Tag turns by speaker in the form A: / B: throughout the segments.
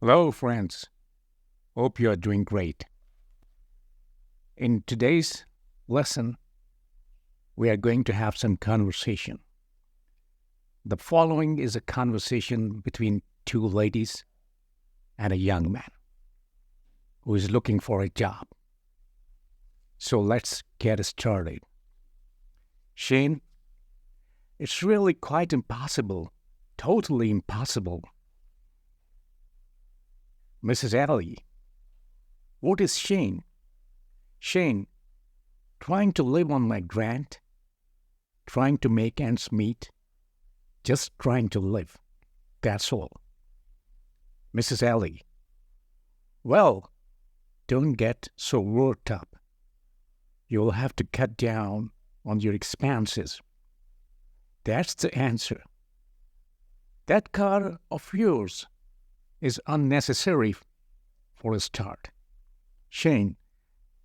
A: Hello, friends. Hope you are doing great. In today's lesson, we are going to have some conversation. The following is a conversation between two ladies and a young man who is looking for a job. So let's get started. Shane, it's really quite impossible, totally impossible. Mrs. Ellie, what is Shane? Shane, trying to live on my grant, trying to make ends meet, just trying to live. That's all. Mrs. Ellie, well, don't get so worked up. You'll have to cut down on your expenses. That's the answer. That car of yours is unnecessary for a start. Shane,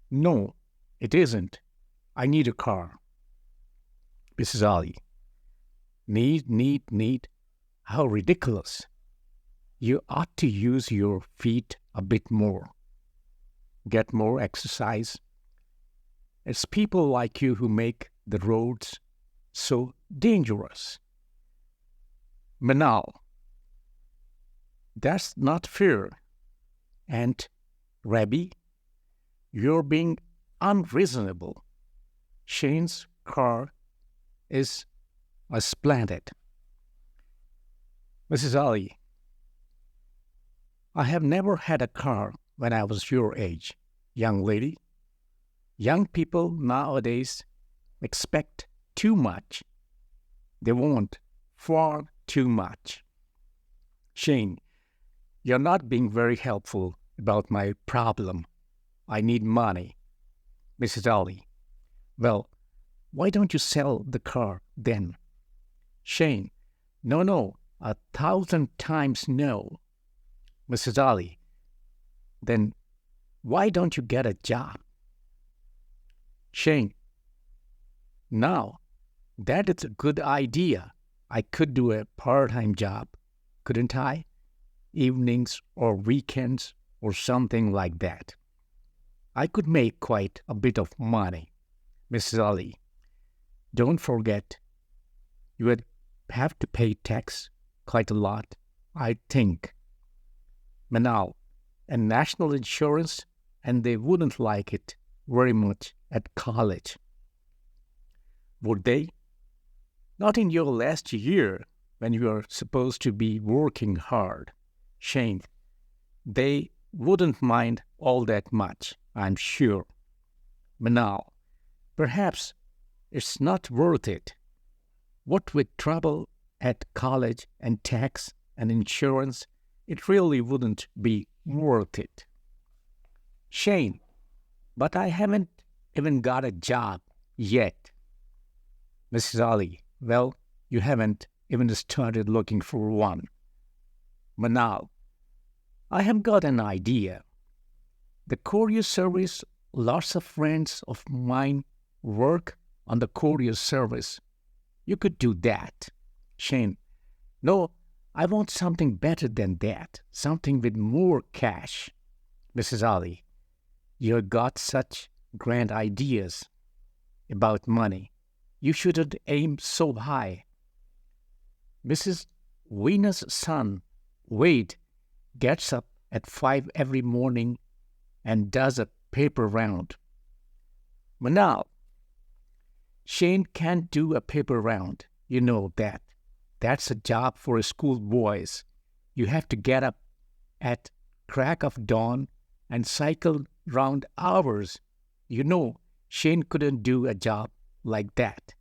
A: no, it isn't. I need a car. Mrs. Ali, need. How ridiculous. You ought to use your feet a bit more. Get more exercise. It's people like you who make the roads so dangerous. Manal, that's not fair. And, Rabbi, you're being unreasonable. Shane's car is a splendid. Mrs. Ali, I have never had a car when I was your age, young lady. Young people nowadays expect too much. They want far too much. Shane, you're not being very helpful about my problem. I need money. Mrs. Ali, well, why don't you sell the car then? Shane, no, 1,000 times no. Mrs. Ali, then why don't you get a job? Shane, now, that is a good idea. I could do a part-time job, couldn't I? Evenings or weekends or something like that. I could make quite a bit of money. Mrs. Ali, don't forget, you would have to pay tax quite a lot, I think. Manal, and national insurance, and they wouldn't like it very much at college. Would they? Not in your last year when you are supposed to be working hard. Shane, they wouldn't mind all that much, I'm sure. Manal, perhaps it's not worth it. What with trouble at college and tax and insurance, it really wouldn't be worth it. Shane, but I haven't even got a job yet. Mrs. Ali, well, you haven't even started looking for one. Manal, I have got an idea. The courier service, lots of friends of mine work on the courier service. You could do that. Shane, no, I want something better than that, something with more cash. Mrs. Ali, you got such grand ideas about money. You shouldn't aim so high. Mrs. Venus' son, Wade, gets up at 5 every morning and does a paper round. Manal, Shane can't do a paper round. You know that. That's a job for schoolboys. You have to get up at crack of dawn and cycle round hours. You know, Shane couldn't do a job like that.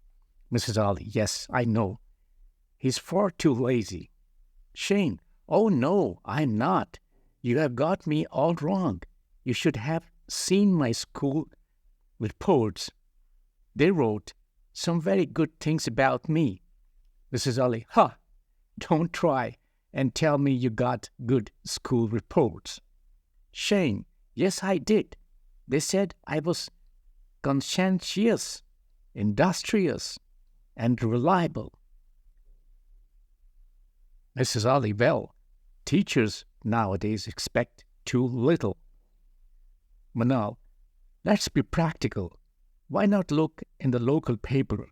A: Mrs. Ali, yes, I know. He's far too lazy. Shane, oh no, I'm not. You have got me all wrong. You should have seen my school reports. They wrote some very good things about me. Mrs. Ali, don't try and tell me you got good school reports. Shane, yes, I did. They said I was conscientious, industrious, and reliable. Mrs. Ali, well, Teachers nowadays expect too little. Manal, let's be practical. Why not look in the local paper?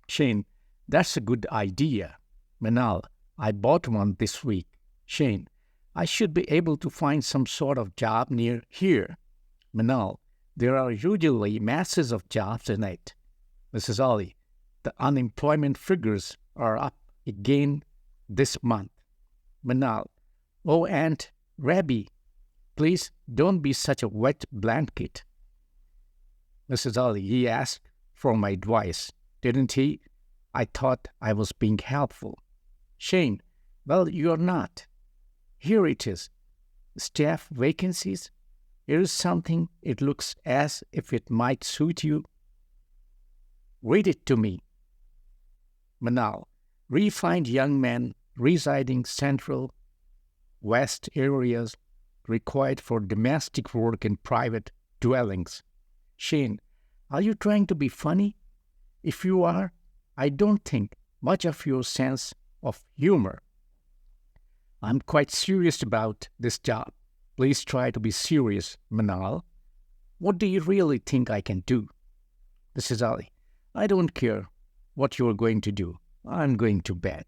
A: Shane, that's a good idea. Manal, I bought one this week. Shane, I should be able to find some sort of job near here. Manal, there are usually masses of jobs in it. Mrs. Ali, the unemployment figures are up again this month. Manal, oh Aunt Rabbi, please don't be such a wet blanket. Mrs. Ali, he asked for my advice, didn't he? I thought I was being helpful. Shane, well, you're not. Here it is. Staff vacancies. Here is something. It looks as if it might suit you. Read it to me. Manal, refined young men residing Central, West areas required for domestic work in private dwellings. Shane, are you trying to be funny? If you are, I don't think much of your sense of humor. I'm quite serious about this job. Please try to be serious, Manal. What do you really think I can do? Mrs. Ali, I don't care what you're going to do. I'm going to bed.